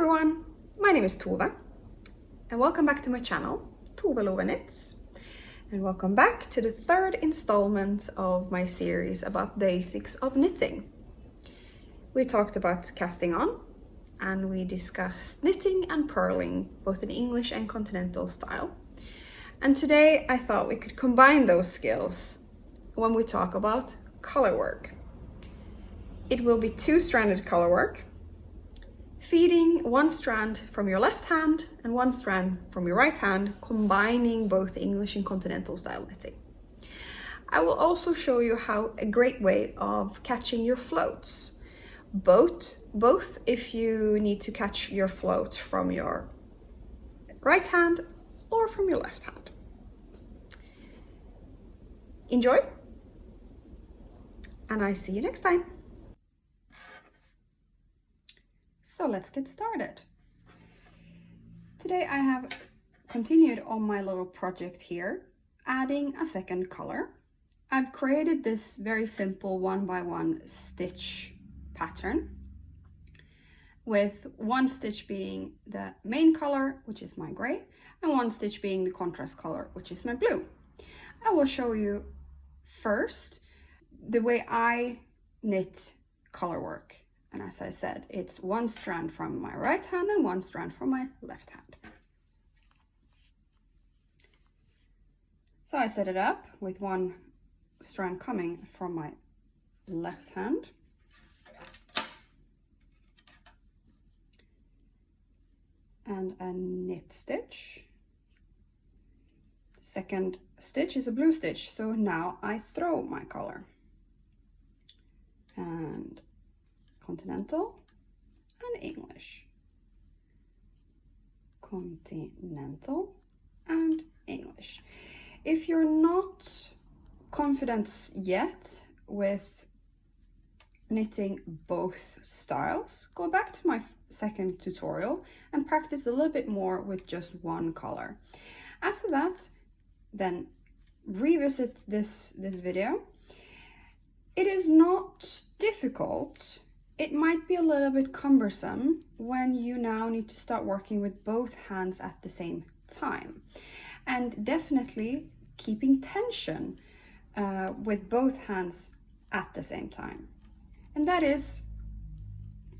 everyone, my name is Tove and welcome back to my channel, ToveLoveKnits, and welcome back to the third installment of my series about basics of knitting. We talked about casting on and we discussed knitting and purling, both in English and continental style. And today I thought we could combine those skills when we talk about color work. It will be two-stranded color work, feeding one strand from your left hand and one strand from your right hand, combining both English and continental style knitting. I will also show you how a great way of catching your floats, both if you need to catch your float from your right hand or from your left hand. Enjoy, and I see you next time. So let's get started. Today I have continued on my little project here, adding a second color. I've created this very simple 1x1 stitch pattern, with one stitch being the main color, which is my gray, and one stitch being the contrast color, which is my blue. I will show you first the way I knit color work. And as I said, it's one strand from my right hand and one strand from my left hand. So I set it up with one strand coming from my left hand. And a knit stitch. Second stitch is a blue stitch, so now I throw my color. And continental and English. Continental and English. If you're not confident yet with knitting both styles, go back to my second tutorial and practice a little bit more with just one color. After that, then revisit this video. It is not difficult. It might be a little bit cumbersome when you now need to start working with both hands at the same time. And definitely keeping tension with both hands at the same time. And that is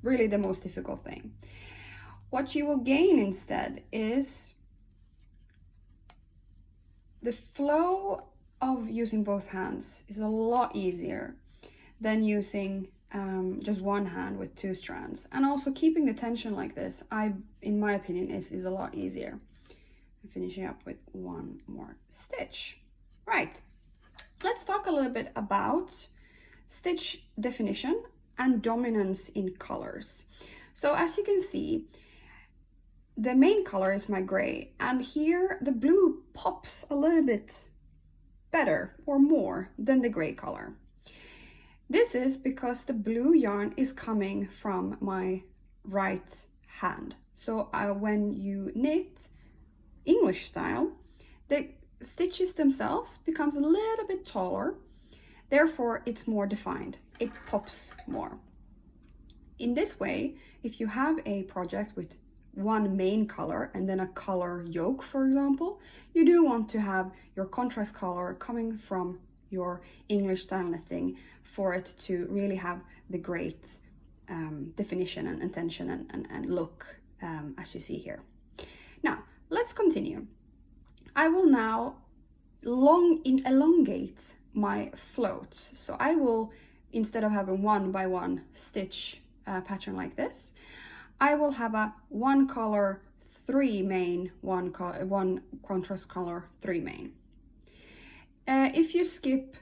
really the most difficult thing. What you will gain instead is the flow of using both hands is a lot easier than using just one hand with two strands, and also keeping the tension like this, in my opinion, is a lot easier. I'm finishing up with one more stitch. Right, let's talk a little bit about stitch definition and dominance in colors. So as you can see, the main color is my gray, and here the blue pops a little bit better or more than the gray color. This is because the blue yarn is coming from my right hand. So when you knit English style, the stitches themselves becomes a little bit taller. Therefore, it's more defined. It pops more. In this way, if you have a project with one main color and then a color yoke, for example, you do want to have your contrast color coming from your English style knitting for it to really have the great definition and intention and look as you see here. Now, let's continue. I will now elongate my floats. So I will, instead of having 1x1 stitch pattern like this, I will have a one color, three main, one contrast color, three main. If you skip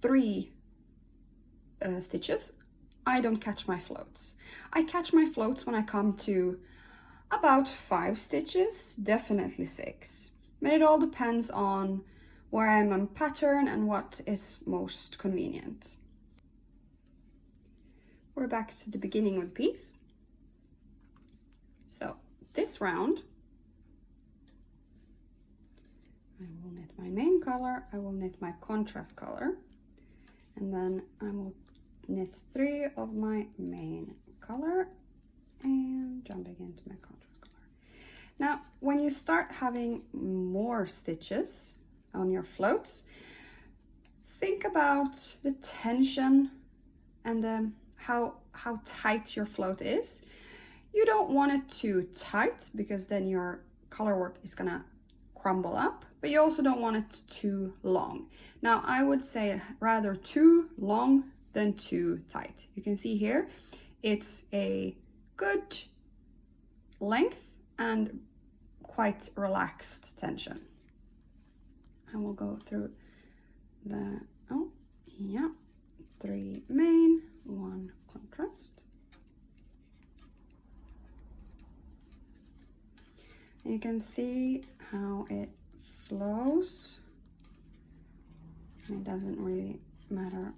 three stitches, I don't catch my floats. I catch my floats when I come to about 5 stitches, definitely 6. But it all depends on where I am on pattern and what is most convenient. We're back to the beginning of the piece. So this round, I will knit my main color, I will knit my contrast color, and then I will knit 3 of my main color jumping into my contrast color. Now, when you start having more stitches on your floats, think about the tension and how tight your float is. You don't want it too tight because then your color work is gonna crumble up, but you also don't want it too long. Now, I would say rather too long than too tight. You can see here, it's a good length and quite relaxed tension. And we'll go through the, oh, yeah, 3 main, 1 contrast. You can see how it flows. It doesn't really matter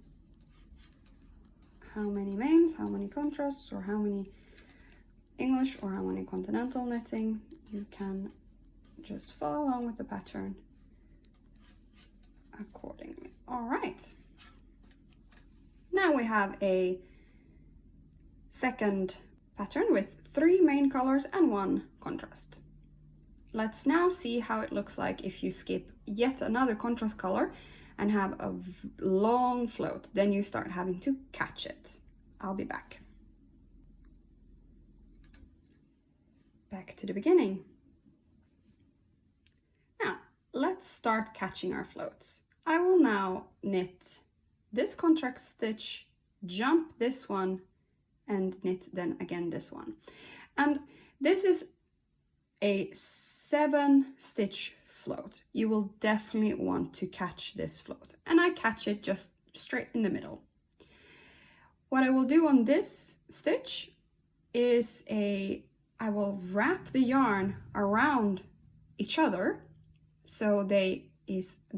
how many mains, how many contrasts, or how many English or how many continental knitting. You can just follow along with the pattern accordingly. All right. Now we have a second pattern with 3 main colors and 1 contrast. Let's now see how it looks like if you skip yet another contrast color and have a long float. Then you start having to catch it. I'll be back. Back to the beginning. Now, let's start catching our floats. I will now knit this contrast stitch, jump this one, and knit then again this one. And this is a 7-stitch float. You will definitely want to catch this float, and I catch it just straight in the middle. What I will do on this stitch is I will wrap the yarn around each other so they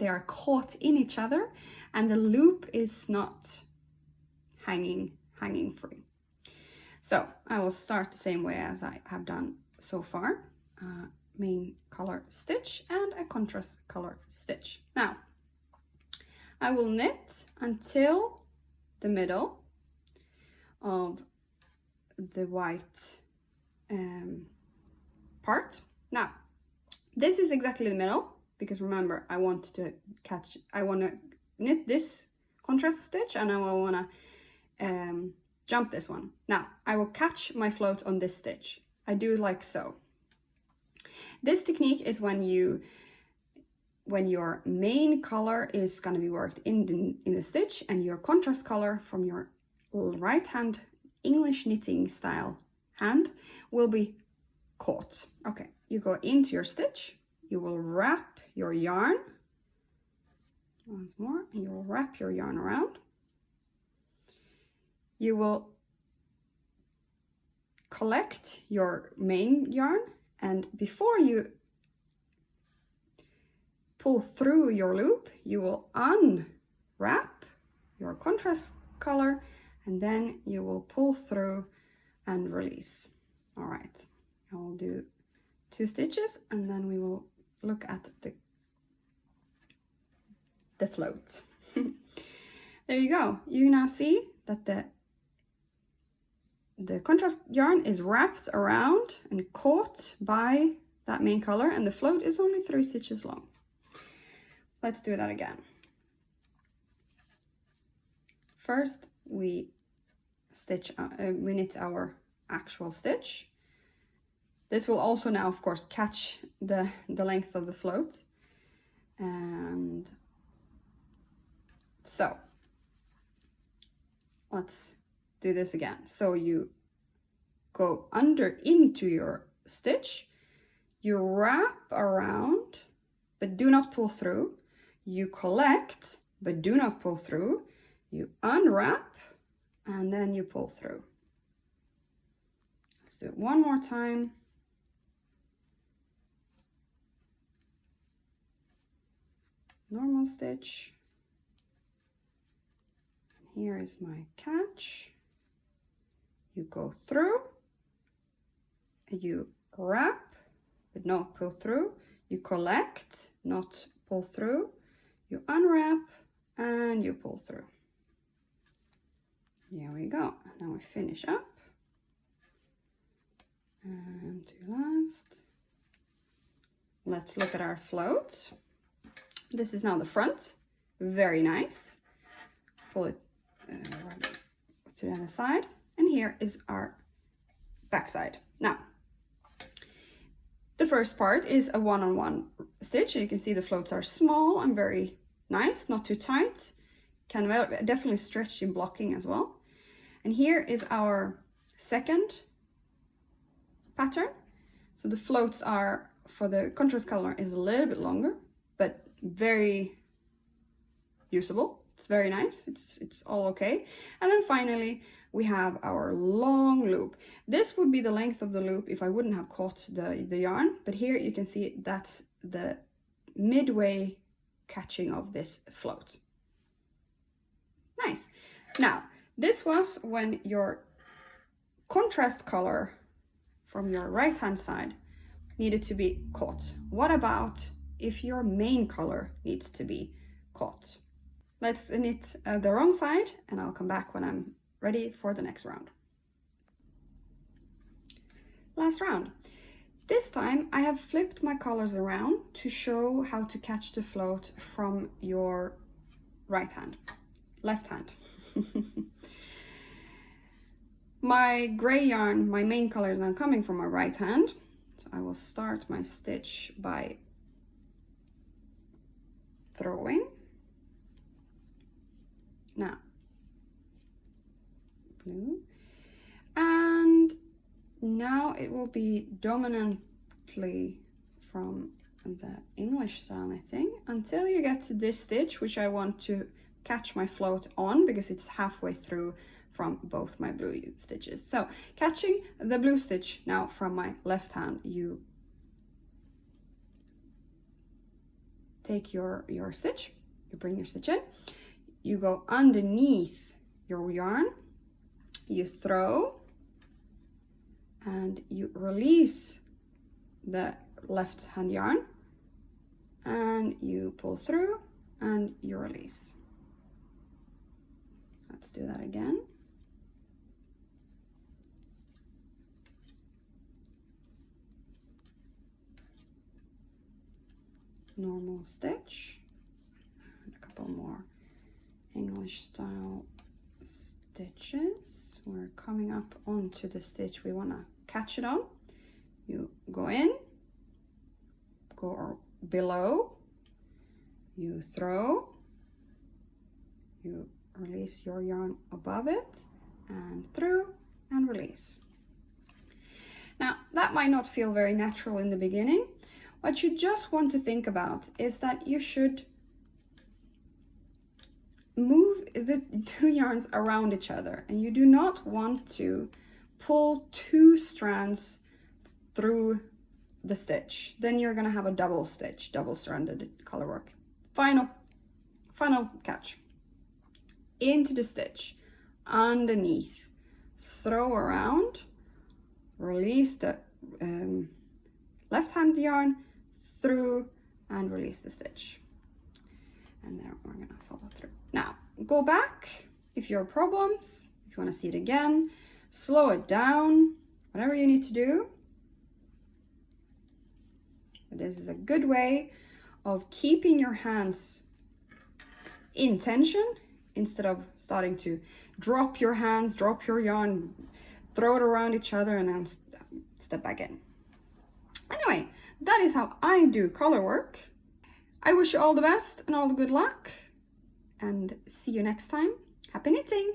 are caught in each other and the loop is not hanging free. So I will start the same way as I have done so far. Main color stitch and a contrast color stitch. Now I will knit until the middle of the white part. Now this is exactly the middle because remember I want to knit this contrast stitch and I want to jump this one. Now I will catch my float on this stitch. I do like so. This technique is when your main color is going to be worked in the stitch and your contrast color from your right hand English knitting style hand will be caught. Okay, you go into your stitch, you will wrap your yarn once more, and you will wrap your yarn around. You will collect your main yarn, and before you pull through your loop, you will unwrap your contrast color and then you will pull through and release. All right, I will do 2 stitches and then we will look at the float. There you go. You now see that the contrast yarn is wrapped around and caught by that main color and the float is only 3 stitches long. Let's do that again. First we knit our actual stitch. This will also now of course catch the length of the float. And so let's do this again. So you go into your stitch, you wrap around but do not pull through, you collect but do not pull through, you unwrap and then you pull through. Let's do it one more time. Normal stitch. Here is my catch. You go through, you wrap, but not pull through. You collect, not pull through. You unwrap and you pull through. There we go. Now we finish up. to last. Let's look at our float. This is now the front. Very nice. Pull it to the other side. And here is our back side. Now, the first part is a one-on-one stitch. You can see the floats are small and very nice, not too tight. Can definitely stretch in blocking as well. And here is our second pattern. So the floats are, for the contrast color, is a little bit longer, but very usable. It's very nice. It's all okay. And then finally, we have our long loop. This would be the length of the loop if I wouldn't have caught the yarn. But here you can see that's the midway catching of this float. Nice. Now, this was when your contrast color from your right hand side needed to be caught. What about if your main color needs to be caught? Let's knit the wrong side and I'll come back when I'm ready for the next round. Last round. This time I have flipped my colors around to show how to catch the float from your right hand, left hand. My gray yarn, my main color is now coming from my right hand. So I will start my stitch by throwing. Now, blue. And now it will be dominantly from the English style knitting until you get to this stitch, which I want to catch my float on because it's halfway through from both my blue stitches. So catching the blue stitch now from my left hand, you take your stitch, you bring your stitch in, you go underneath your yarn, you throw, and you release the left hand yarn, and you pull through and you release. Let's do that again. Normal stitch, and a couple more English style stitches. We're coming up onto the stitch we want to catch it on. You go in, go below, you throw, you release your yarn above it, and through and release. Now that might not feel very natural in the beginning. What you just want to think about is that you should move the two yarns around each other, and you do not want to pull two strands through the stitch. Then you're going to have a double stitch, double-stranded color work. Final catch. Into the stitch, underneath, throw around, release the left hand yarn through and release the stitch. And then we're going to follow through. Now, go back if you have problems, if you want to see it again, slow it down, whatever you need to do. This is a good way of keeping your hands in tension instead of starting to drop your hands, drop your yarn, throw it around each other, and then step back in. Anyway, that is how I do color work. I wish you all the best and all the good luck, and see you next time. Happy knitting!